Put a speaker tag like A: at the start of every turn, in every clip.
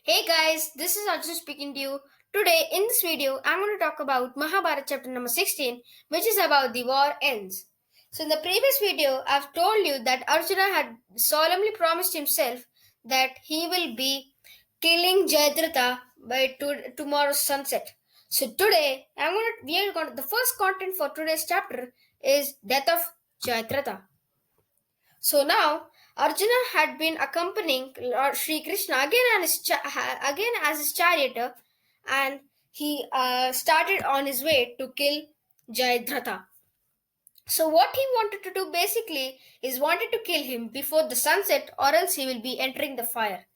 A: Hey guys, this is Arjun speaking to you. Today in this video, I'm going to talk about Mahabharata chapter number 16, which is about the war ends. So in the previous video, I've told you that Arjuna had solemnly promised himself that he will be killing Jayadratha by tomorrow's sunset. So today, the first content for today's chapter is death of Jayadratha. So now Arjuna had been accompanying Lord Sri Krishna again as his charioteer, and he started on his way to kill Jayadratha. So what he wanted to do basically is wanted to kill him before the sunset, or else he will be entering the fire.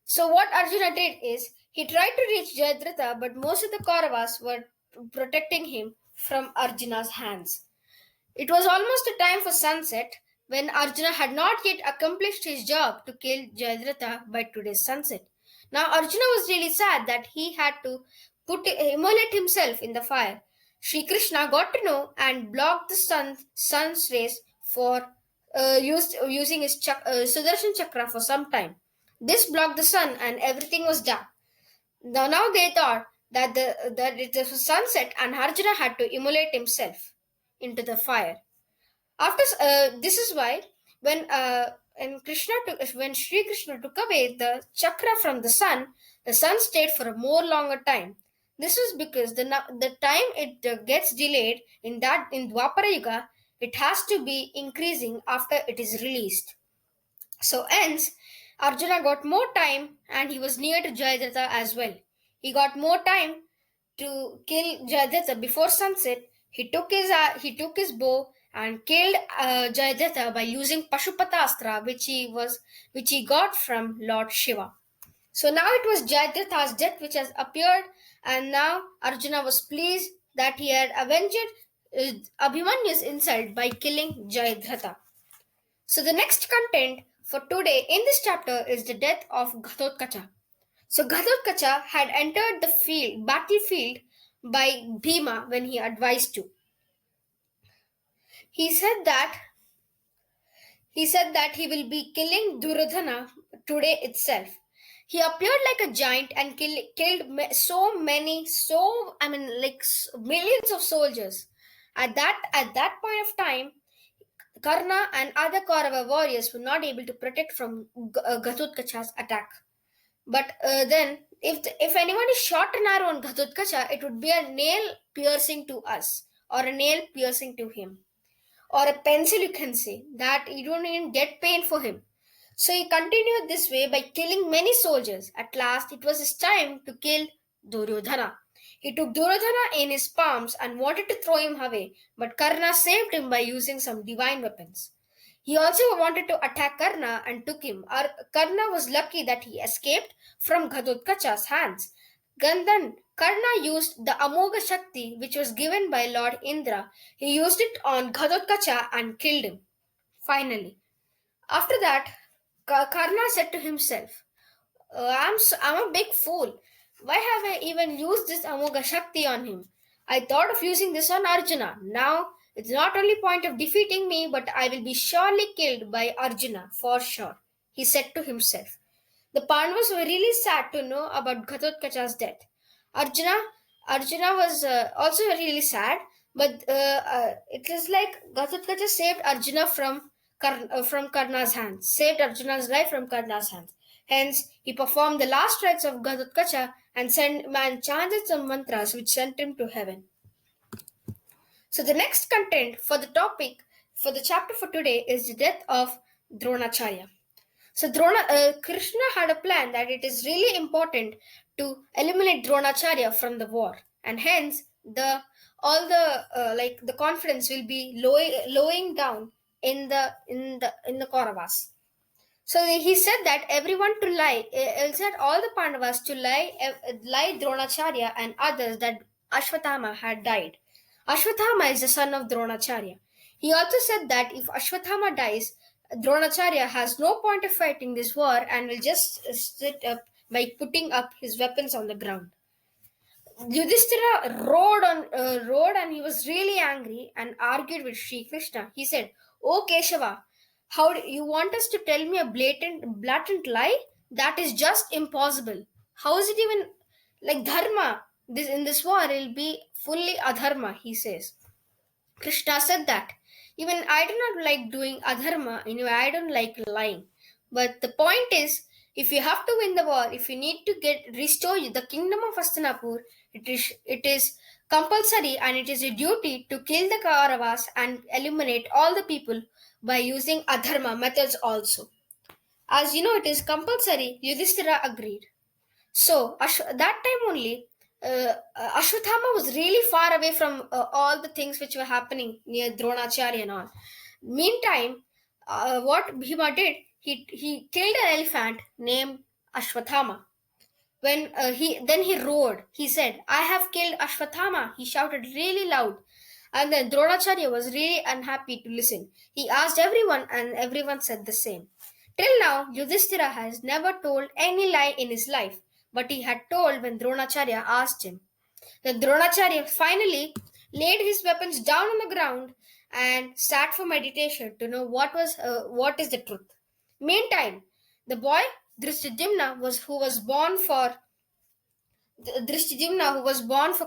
A: So what Arjuna did is he tried to reach Jayadratha, but most of the Kauravas were protecting him from Arjuna's hands. It was almost a time for sunset when Arjuna had not yet accomplished his job to kill Jayadratha by today's sunset. Now Arjuna was really sad that he had to immolate himself in the fire. Sri Krishna got to know and blocked the sun's rays for using his Sudarshan Chakra for some time. This blocked the sun and everything was dark. Now they thought that it was sunset and Arjuna had to immolate himself into the fire. After this is why when Sri Krishna took away the chakra from the sun stayed for a more longer time. This was because the time it gets delayed in Dwapara Yuga, it has to be increasing after it is released. So hence, Arjuna got more time and he was near to Jayadratha as well. He got more time to kill Jayadratha before sunset. He took his bow and killed Jayadratha by using Pashupatastra, which he got from Lord Shiva. So now it was Jayadratha's death which has appeared, and now Arjuna was pleased that he had avenged Abhimanyu's insult by killing Jayadratha. So the next content for today in this chapter is the death of Ghatotkacha. So Ghatotkacha had entered the battlefield by Bhima when he advised to. He said that he will be killing Duryodhana today itself. He appeared like a giant and killed millions of soldiers. At that point of time, Karna and other Kaurava warriors were not able to protect from Ghatotkacha's attack. But then, if anyone is shot an arrow on Ghatotkacha, it would be a nail piercing to us, or a nail piercing to him, or a pencil, you can say, that you don't even get pain for him. So he continued this way by killing many soldiers. At last, it was his time to kill Duryodhana. He took Duryodhana in his palms and wanted to throw him away, but Karna saved him by using some divine weapons. He also wanted to attack Karna and took him. Karna was lucky that he escaped from Ghatotkacha's hands. Gandhan, Karna used the Amoga Shakti which was given by Lord Indra. He used it on Ghatotkacha and killed him. Finally, after that, Karna said to himself, I'm a big fool. Why have I even used this Amoga Shakti on him? I thought of using this on Arjuna. Now it's not only point of defeating me, but I will be surely killed by Arjuna for sure. He said to himself. The Pandavas were really sad to know about Ghatotkacha's death. Arjuna, Arjuna was also really sad, but it is like Ghatotkacha saved Arjuna from Karna's hands, saved Arjuna's life from Karna's hands. Hence, he performed the last rites of Ghatotkacha and chanted some mantras which sent him to heaven. So the next content for the topic for the chapter for today is the death of Dronacharya. So Krishna had a plan that it is really important to eliminate Dronacharya from the war, and hence the confidence will be lowing down in the Kauravas. So he said that everyone to lie. He said all the Pandavas to lie Dronacharya and others that Ashwatthama had died. Ashwatthama is the son of Dronacharya. He also said that if Ashwatthama dies, Dronacharya has no point of fighting this war and will just sit up by putting up his weapons on the ground. Yudhishthira rode and he was really angry and argued with Sri Krishna. He said, "O Keshava, how do you want us to tell me a blatant lie? That is just impossible. How is it even like dharma? This in this war it'll be fully adharma, he says. Krishna said that. Even I do not like doing adharma, I don't like lying. But the point is, if you have to win the war, if you need to get restore the kingdom of Hastinapur, it is compulsory and it is a duty to kill the Kauravas and eliminate all the people by using adharma methods also. As you know, it is compulsory. Yudhishthira agreed. So that time only, Ashwatthama was really far away from all the things which were happening near Dronacharya and all. Meantime, what Bhima did, he killed an elephant named Ashwatthama. When he roared, he said, "I have killed Ashwatthama." He shouted really loud, and then Dronacharya was really unhappy to listen. He asked everyone, and everyone said the same. Till now, Yudhishthira has never told any lie in his life, but he had told when Dronacharya asked him. Then Dronacharya finally laid his weapons down on the ground and sat for meditation to know what is the truth. Meantime, the boy Drishtadyumna who was born for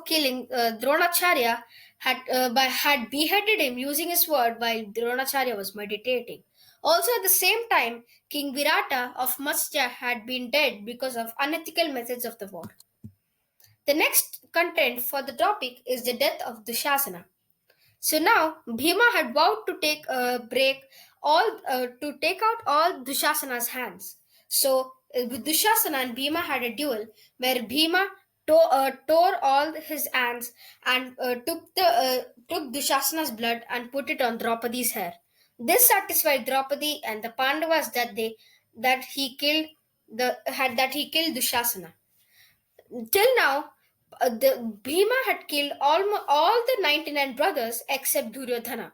A: killing Dronacharya, had beheaded him using his sword while Dronacharya was meditating. Also, at the same time, King Virata of Matsya had been dead because of unethical methods of the war. The next content for the topic is the death of Dushasana. So now Bhima had vowed to take out all Dushasana's hands. So with Dushasana and Bhima had a duel where Bhima tore all his hands and took Dushasana's blood and put it on Draupadi's hair. This satisfied Draupadi and the Pandavas that he killed Dushasana. Till now, the Bhima had killed all the 99 brothers except Duryodhana.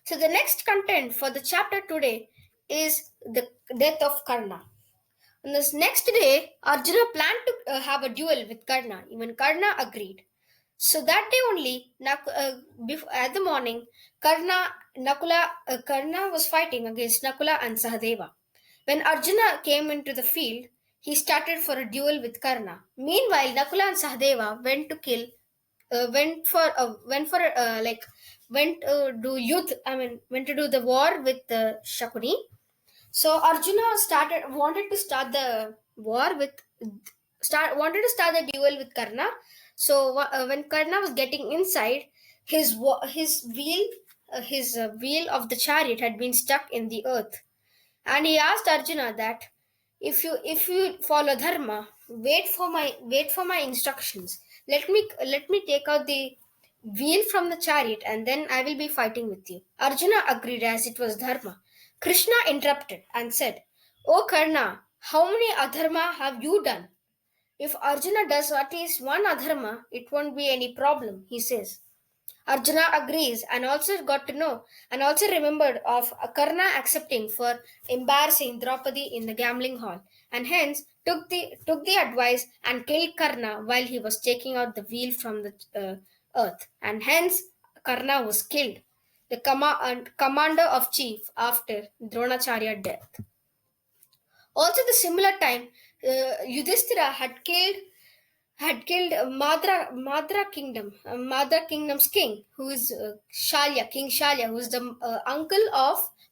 A: So the next content for the chapter today is the death of Karna. On this next day, Arjuna planned to have a duel with Karna. Even Karna agreed. So that day only, at the morning, Karna was fighting against Nakula and Sahadeva. When Arjuna came into the field, he started for a duel with Karna. Meanwhile, Nakula and Sahadeva went to do the war with Shakuni. So Arjuna wanted to start the duel with Karna. So when Karna was getting inside, his wheel of the chariot had been stuck in the earth, and he asked Arjuna that if you follow dharma, wait for my instructions. Let me take out the wheel from the chariot, and then I will be fighting with you. Arjuna agreed as it was dharma. Krishna interrupted and said, "O Karna, how many adharma have you done? If Arjuna does at least one adharma, it won't be any problem," he says. Arjuna agrees and also got to know and also remembered of Karna accepting for embarrassing Draupadi in the gambling hall, and hence took the advice and killed Karna while he was taking out the wheel from the earth, and hence Karna was killed, the commander of chief after Dronacharya death. Also, the similar time, Yudhishthira had killed Madra Kingdom's king, who is King Shalya, who is the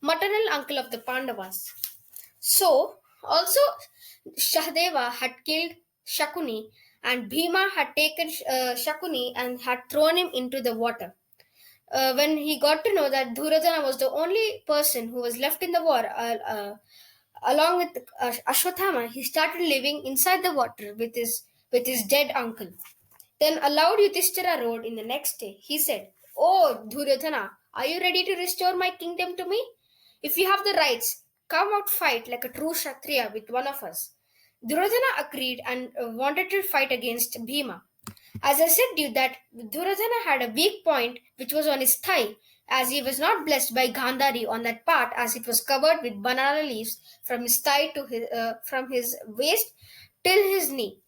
A: maternal uncle of the Pandavas. So, also Shahadeva had killed Shakuni, and Bhima had taken Shakuni and had thrown him into the water. When he got to know that Duryodhana was the only person who was left in the war, along with Ashwatthama, he started living inside the water with his dead uncle. Then aloud Yudhishthira roared in the next day. He said, "Oh, Duryodhana, are you ready to restore my kingdom to me? If you have the rights, come out fight like a true Kshatriya with one of us." Duryodhana agreed and wanted to fight against Bhima. As I said to you that Duryodhana had a weak point which was on his thigh, as he was not blessed by Gandhari on that part, as it was covered with banana leaves from his thigh to from his waist till his knee.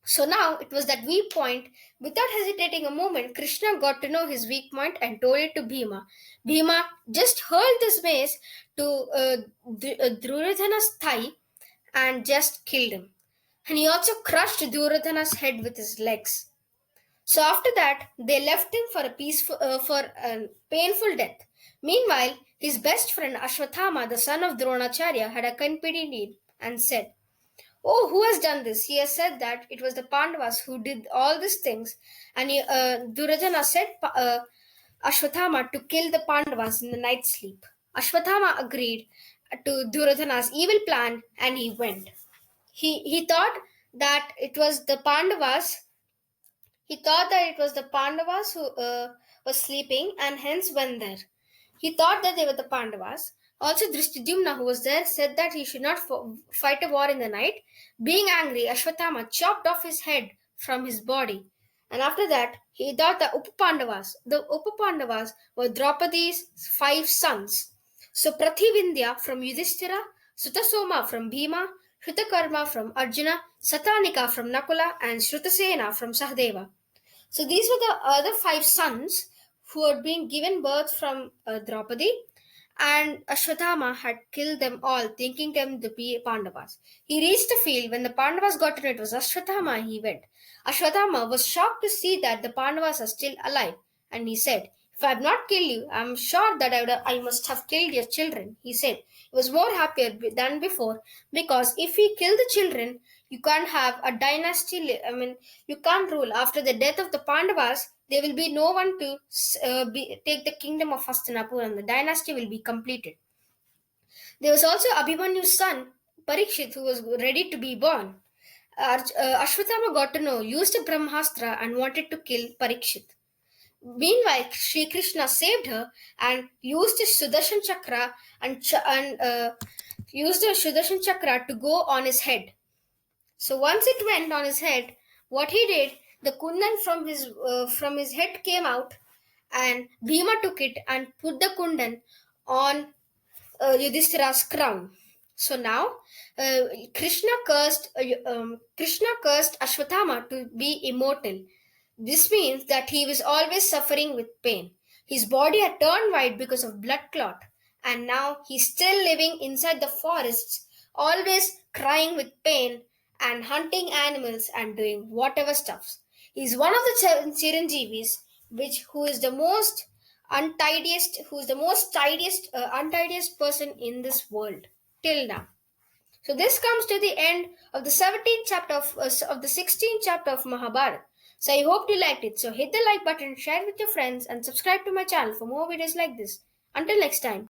A: So now it was that weak point. Without hesitating a moment, Krishna got to know his weak point and told it to Bhima. Bhima just hurled this mace to Duryodhana's thigh and just killed him. and he also crushed Duryodhana's head with his legs. So after that, they left him for a painful death. Meanwhile, his best friend Ashwathama, the son of Dronacharya, had accompanied him and said, "Oh, who has done this?" He has said that it was the Pandavas who did all these things, and Duryodhana said Ashwathama to kill the Pandavas in the night sleep. Ashwathama agreed to Duryodhana's evil plan, and he went. He thought that it was the Pandavas he thought that it was the Pandavas who were sleeping and hence went there. He thought that they were the Pandavas. Also, Drishtadyumna, who was there, said that he should not fight a war in the night. Being angry, Ashwatthama chopped off his head from his body. And after that, he thought the Upapandavas were Draupadi's 5 sons. So, Prathivindya from Yudhishthira, Sutasoma from Bhima, Shrutakarma from Arjuna, Satanika from Nakula, and Shrutasena from Sahadeva. So these were the other 5 sons who had been given birth from Draupadi, and Ashwatthama had killed them all, thinking them to be Pandavas. He reached the field. When the Pandavas got to know it was Ashwatthama, he went. Ashwatthama was shocked to see that the Pandavas are still alive, and he said, "If I have not killed you, I am sure that I must have killed your children." He said he was more happier than before, because if we kill the children, you can't have a dynasty. You can't rule. After the death of the Pandavas, there will be no one to take the kingdom of Hastinapur, and the dynasty will be completed. There was also Abhimanyu's son, Parikshit, who was ready to be born. Ashwatthama got to know, used a Brahmastra, and wanted to kill Parikshit. Meanwhile, Sri Krishna saved her and used his Sudarshan Chakra used the Sudarshan Chakra to go on his head. So once it went on his head, what he did, the kundan from his head came out, and Bhima took it and put the kundan on Yudhishthira's crown. So now, Krishna cursed Ashwatthama to be immortal. This means that he was always suffering with pain. His body had turned white because of blood clot, and now he's still living inside the forests, always crying with pain and hunting animals and doing whatever stuffs. He's one of the Chiranjeevis, who is the most untidiest person in this world till now. So this comes to the end of the 17th chapter of the 16th chapter of Mahabharata. So I hope you liked it. So hit the like button, share with your friends, and subscribe to my channel for more videos like this. Until next time.